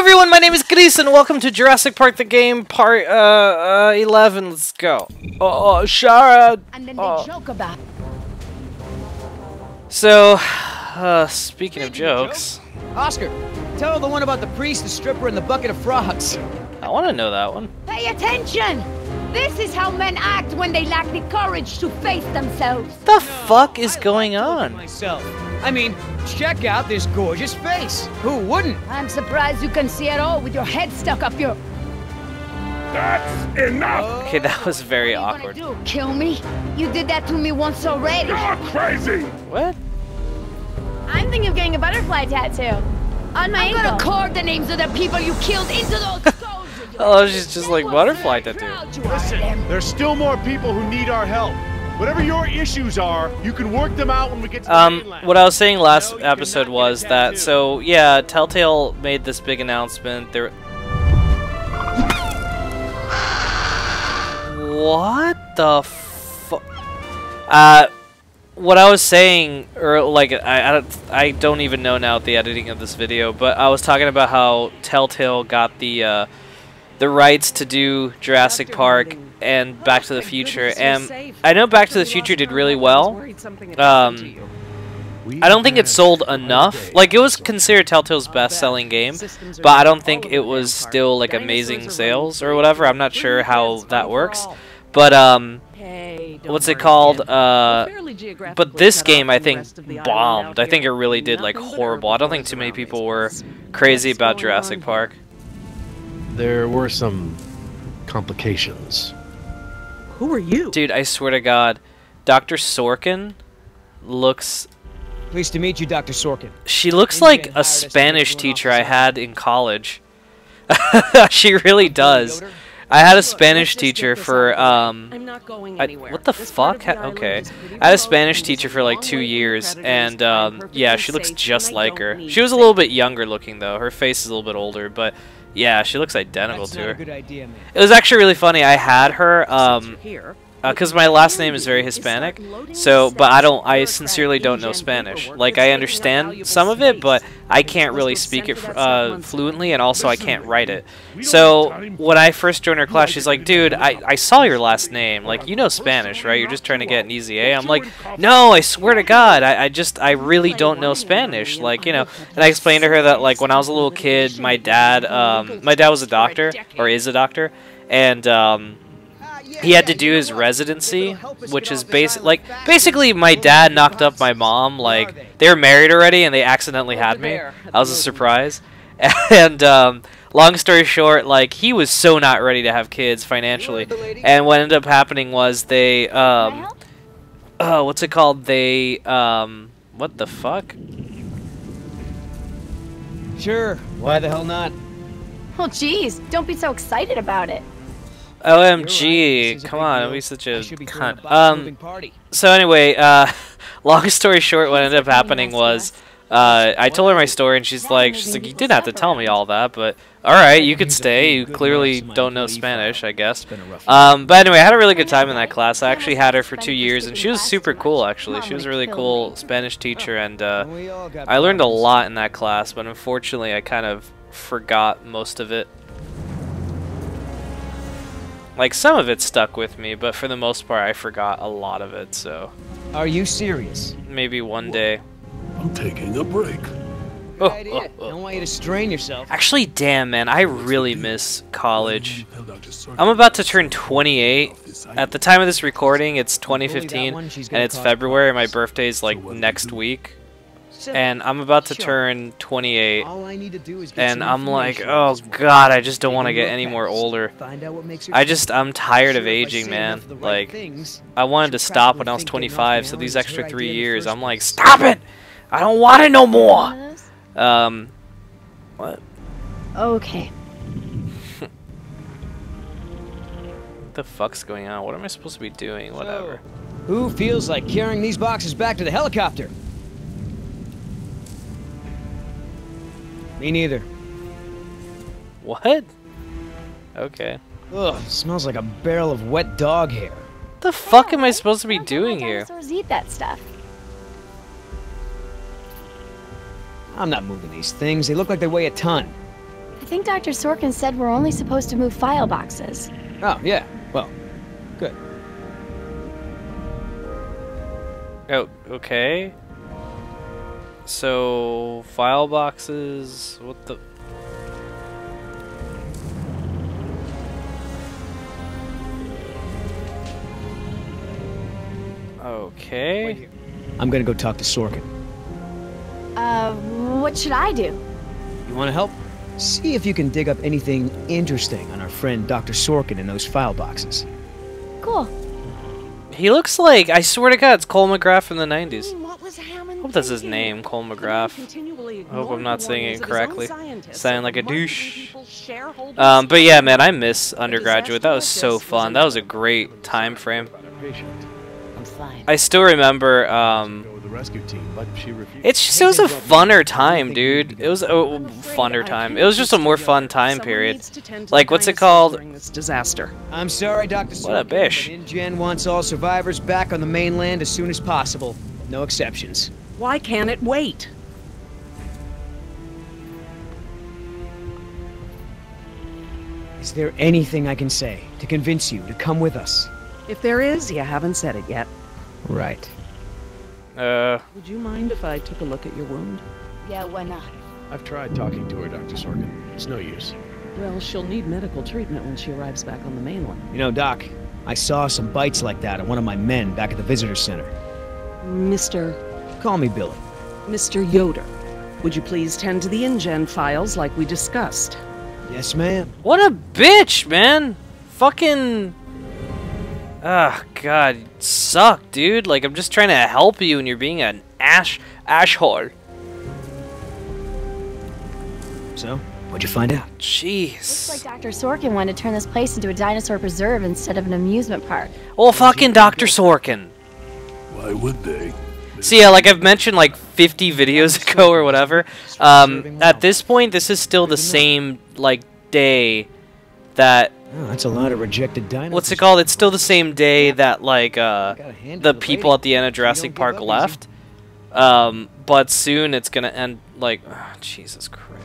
everyone, my name is Chris and welcome to Jurassic Park the game part 11. Let's go. Oh, Shara. And then they joke about. So, speaking of jokes, Oscar, tell the one about the priest, the stripper, and the bucket of frogs. I want to know that one. Pay attention! This is how men act when they lack the courage to face themselves. The fuck is going on? Myself. I mean, check out this gorgeous face. Who wouldn't? I'm surprised you can see at all with your head stuck up your... That's enough! Okay, that was very What are awkward. you gonna do, kill me? You did that to me once already. You're crazy! What? I'm thinking of getting a butterfly tattoo. On my ankle. I'm gonna carve the names of the people you killed into those stones. Oh, she's just like butterfly tattoo. Listen, there's still more people who need our help. Whatever your issues are, you can work them out when we get to the mainland. What I was saying last episode was that, so yeah, Telltale made this big announcement. There. What the fuck? What I was saying, or like, I don't even know now the editing of this video, but I was talking about how Telltale got the rights to do Jurassic Park and Back to the Future, and I know Back to the Future did really well. I don't think it sold enough. Like, it was considered Telltale's best-selling game, but I don't think it was still like amazing sales or whatever. I'm not sure how that works, but what's it called? But this game, I think, bombed. I think it really did like horrible. I don't think too many people were crazy about Jurassic Park. There were some complications. Who are you? Dude, I swear to God, Dr. Sorkin looks... Pleased to meet you, Dr. Sorkin. She looks like a Spanish teacher I had in college. She really does. I had a Spanish teacher for, I'm not going anywhere. what the fuck? Okay. I had a Spanish teacher for like 2 years, and, yeah, she looks just like her. She was a little bit younger looking, though. Her face is a little bit older, but... yeah, she looks identical to her. Good idea, man. It was actually really funny. I had her, because my last name is very Hispanic, so, but I sincerely don't know Spanish. Like, I understand some of it, but I can't really speak it fluently, and also I can't write it. So, when I first joined her class, she's like, dude, I saw your last name. Like, you know Spanish, right? You're just trying to get an easy A. I'm like, no, I swear to God, I really don't know Spanish. Like, you know, and I explained to her that, like, when I was a little kid, my dad was a doctor, or is a doctor, and, he had to do his residency, which is basically my dad knocked up my mom. Like, they were married already and they accidentally had me. That was a surprise. And long story short, like, he was so not ready to have kids financially. And what ended up happening was they what's it called? They what the fuck? Sure, why the hell not? Well, geez, don't be so excited about it. OMG, come on, don't be such a cunt. So anyway, long story short, what ended up happening was, I told her my story, and she's like, you didn't have to tell me all that, but alright, you could stay, you clearly don't know Spanish, I guess. But anyway, I had a really good time in that class. I actually had her for 2 years, and she was super cool, actually. She was a really cool Spanish teacher, and I learned a lot in that class, but unfortunately I kind of forgot most of it. Like, some of it stuck with me, but for the most part, I forgot a lot of it, so... Are you serious? Maybe one day. I'm taking a break. Good idea. I don't want you to strain yourself. Actually, damn, man, I really miss college. I'm about to turn 28. At the time of this recording, it's 2015, and it's February, my birthday's, like, next week. And I'm about to turn 28, and I'm like, oh god, I just don't want to get any more older. I'm tired of aging, man. Like, I wanted to stop when I was 25, so these extra 3 years, I'm like, stop it! I don't want it no more! What? Okay. What the fuck's going on? What am I supposed to be doing? Whatever. Who feels like carrying these boxes back to the helicopter? Me neither. What? Okay. Ugh, smells like a barrel of wet dog hair. What the fuck am I supposed to be doing here? Dinosaurs eat that stuff. I'm not moving these things. They look like they weigh a ton. think Dr. Sorkin said we're only supposed to move file boxes. Oh, yeah. Well, good. Oh, okay. So, file boxes, what the... Okay. I'm gonna go talk to Sorkin. What should I do? You wanna help? See if you can dig up anything interesting on our friend Dr. Sorkin in those file boxes. Cool. He looks like, I swear to God, it's Cole McGrath from the 90s. What was Hammond I hope that's his thinking? name, Cole Couldn't he McGrath. continually I hope ignore I'm not the saying warnings it of his own correctly. scientists Sounding and like a marketing douche. people's shareholders? But yeah, man, I miss undergraduate. That was so fun. That was a great time frame. I'm fine. I still remember, Go with the rescue team, but she refused. it was a funner time, dude. It was a funner time. It was just a more fun time period. Like, what's it called? During this disaster. I'm sorry, Dr. Sorkin. What a bish. But InGen wants all survivors back on the mainland as soon as possible. No exceptions. Why can't it wait? Is there anything I can say to convince you to come with us? If there is, you haven't said it yet. Right. Would you mind if I took a look at your wound? Yeah, why not? I've tried talking to her, Dr. Sorkin. It's no use. Well, she'll need medical treatment when she arrives back on the mainland. You know, Doc, I saw some bites like that on one of my men back at the visitor center. Mr. Call me Billy. Mr. Yoder, would you please tend to the InGen files like we discussed? Yes, ma'am. What a bitch, man. Fucking... Ah, God, you suck, dude. Like, I'm just trying to help you and you're being an asshole. So, what'd you find out? Jeez. Looks like Dr. Sorkin wanted to turn this place into a dinosaur preserve instead of an amusement park. Oh, fucking Dr. Sorkin. Why would they? So yeah, like I've mentioned like 50 videos ago or whatever, at this point, this is still the same, like, day that... Oh, that's a lot of rejected dinosaurs. What's it called? It's still the same day that, like, the people at the end of Jurassic Park left. But soon it's gonna end, like... Oh, Jesus Christ.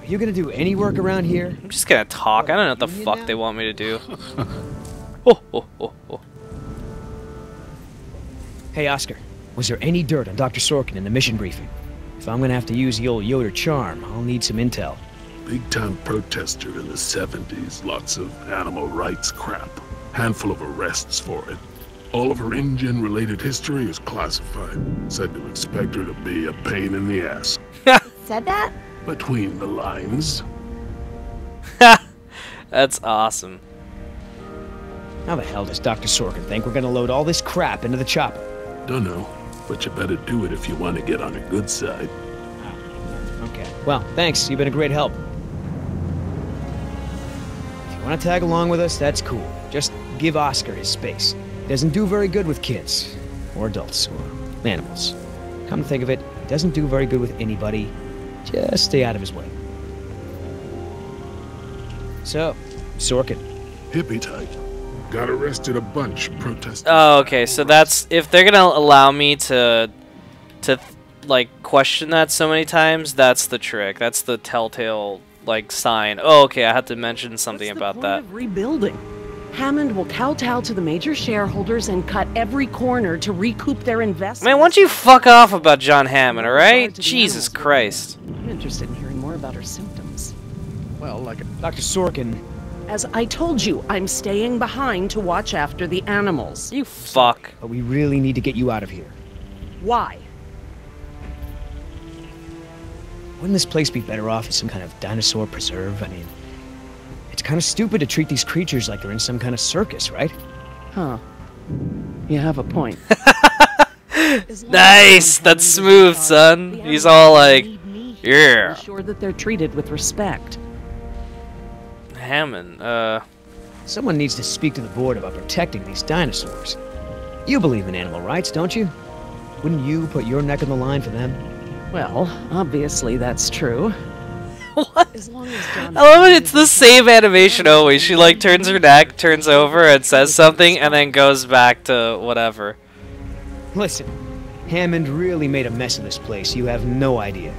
Are you gonna do any work around here? I'm just gonna talk. I don't know what the fuck they want me to do. Oh, oh, oh, oh. Hey, Oscar, was there any dirt on Dr. Sorkin in the mission briefing? If I'm gonna have to use the old Yoder charm, I'll need some intel. Big-time protester in the 70s. Lots of animal rights crap. Handful of arrests for it. All of her InGen-related history is classified. Said to expect her to be a pain in the ass. Said that? Between the lines. That's awesome. How the hell does Dr. Sorkin think we're gonna load all this crap into the chopper? Dunno, but you better do it if you want to get on her good side. Okay. Well, thanks. You've been a great help. If you want to tag along with us, that's cool. Just give Oscar his space. He doesn't do very good with kids. Or adults. Or animals. Come to think of it, he doesn't do very good with anybody. Just stay out of his way. So, Sorkin. Hippie type. Got arrested a bunch protesting. Oh, okay. So that's... If they're gonna allow me to like, question that so many times, that's the trick. That's the telltale, like, sign. Oh, okay, I had to mention something What's about the that. point of rebuilding? Hammond will kowtow to the major shareholders and cut every corner to recoup their investment. Man, why don't you fuck off about John Hammond, alright? Jesus Christ. I'm interested in hearing more about her symptoms. Well, like Dr. Sorkin. As I told you, I'm staying behind to watch after the animals. You fuck. But we really need to get you out of here. Why? Wouldn't this place be better off as some kind of dinosaur preserve? I mean, it's kind of stupid to treat these creatures like they're in some kind of circus, right? Huh. You have a point. Nice! That's smooth, son. He's all like, yeah. Sure that they're treated with respect. Hammond, Someone needs to speak to the board about protecting these dinosaurs. You believe in animal rights, don't you? Wouldn't you put your neck on the line for them? Well, obviously that's true. What? As long as John I love it, it's the same animation always. She, like, turns her neck, turns over, and says something, and then goes back to whatever. Listen, Hammond really made a mess of this place. You have no idea.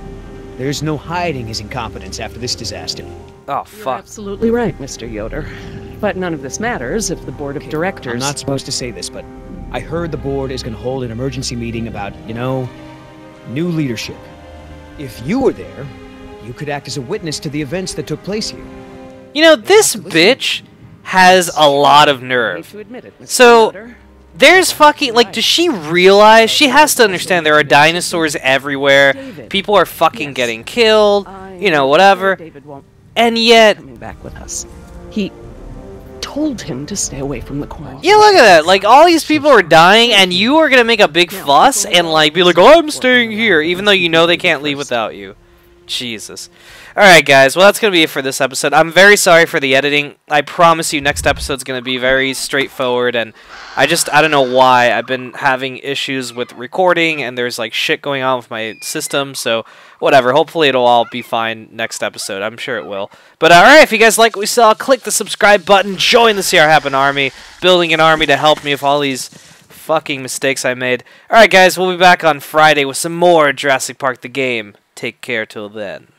There's no hiding his incompetence after this disaster. Oh, You're fuck. absolutely right, Mr. Yoder. But none of this matters if the board of directors... I'm not supposed to say this, but I heard the board is going to hold an emergency meeting about, you know, new leadership. If you were there, you could act as a witness to the events that took place here. You know, this bitch has a lot of nerve. To admit it, Mr. So, Yoder. there's fucking, like, does she realize? She has to understand there are dinosaurs everywhere. People are fucking getting killed, you know, whatever. David won't And yet, coming back with us. He told him to stay away from the corn. yeah, look at that. Like, all these people are dying, and you are gonna make a big fuss and, like, be like, oh, I'm staying here, even though you know they can't leave without you. Jesus. Alright, guys. Well, that's going to be it for this episode. I'm very sorry for the editing. I promise you next episode's going to be very straightforward, and I don't know why. I've been having issues with recording, and there's, like, shit going on with my system, so whatever. Hopefully it'll all be fine next episode. I'm sure it will. But, alright, if you guys like what we saw, click the subscribe button, join the CR Happen Army, building an army to help me with all these fucking mistakes I made. Alright, guys, we'll be back on Friday with some more Jurassic Park the game. Take care till then.